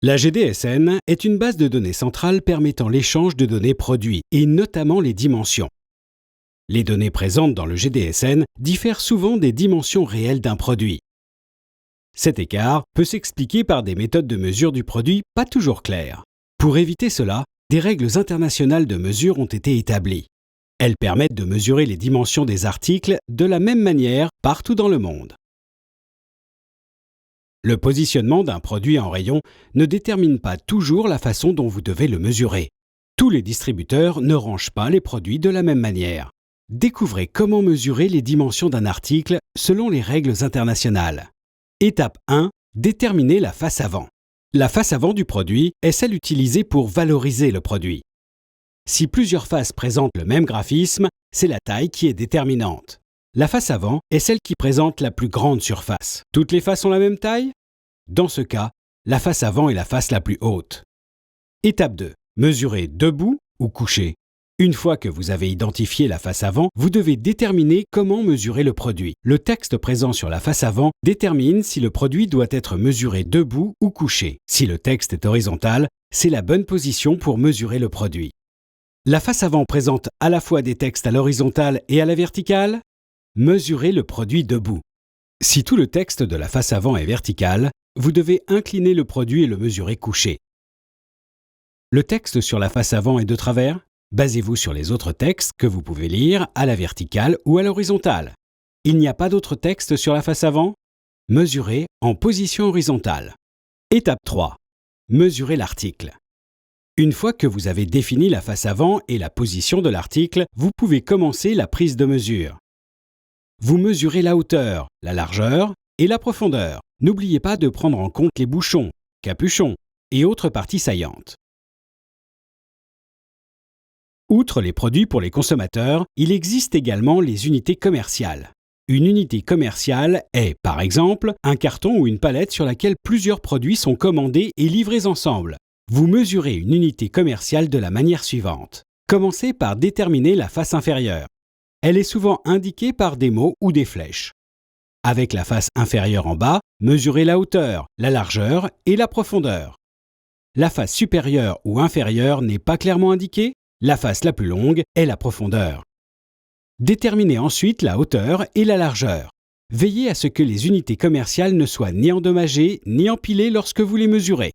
La GDSN est une base de données centrale permettant l'échange de données produits, et notamment les dimensions. Les données présentes dans le GDSN diffèrent souvent des dimensions réelles d'un produit. Cet écart peut s'expliquer par des méthodes de mesure du produit pas toujours claires. Pour éviter cela, des règles internationales de mesure ont été établies. Elles permettent de mesurer les dimensions des articles de la même manière partout dans le monde. Le positionnement d'un produit en rayon ne détermine pas toujours la façon dont vous devez le mesurer. Tous les distributeurs ne rangent pas les produits de la même manière. Découvrez comment mesurer les dimensions d'un article selon les règles internationales. Étape 1. Déterminer la face avant. La face avant du produit est celle utilisée pour valoriser le produit. Si plusieurs faces présentent le même graphisme, c'est la taille qui est déterminante. La face avant est celle qui présente la plus grande surface. Toutes les faces ont la même taille? Dans ce cas, la face avant est la face la plus haute. Étape 2. Mesurer debout ou couché. Une fois que vous avez identifié la face avant, vous devez déterminer comment mesurer le produit. Le texte présent sur la face avant détermine si le produit doit être mesuré debout ou couché. Si le texte est horizontal, c'est la bonne position pour mesurer le produit. La face avant présente à la fois des textes à l'horizontale et à la verticale. Mesurez le produit debout. Si tout le texte de la face avant est vertical, vous devez incliner le produit et le mesurer couché. Le texte sur la face avant est de travers? Basez-vous sur les autres textes que vous pouvez lire à la verticale ou à l'horizontale. Il n'y a pas d'autres textes sur la face avant? Mesurez en position horizontale. Étape 3. Mesurez l'article. Une fois que vous avez défini la face avant et la position de l'article, vous pouvez commencer la prise de mesure. Vous mesurez la hauteur, la largeur et la profondeur. N'oubliez pas de prendre en compte les bouchons, capuchons et autres parties saillantes. Outre les produits pour les consommateurs, il existe également les unités commerciales. Une unité commerciale est, par exemple, un carton ou une palette sur laquelle plusieurs produits sont commandés et livrés ensemble. Vous mesurez une unité commerciale de la manière suivante. Commencez par déterminer la face inférieure. Elle est souvent indiquée par des mots ou des flèches. Avec la face inférieure en bas, mesurez la hauteur, la largeur et la profondeur. La face supérieure ou inférieure n'est pas clairement indiquée. La face la plus longue est la profondeur. Déterminez ensuite la hauteur et la largeur. Veillez à ce que les unités commerciales ne soient ni endommagées ni empilées lorsque vous les mesurez.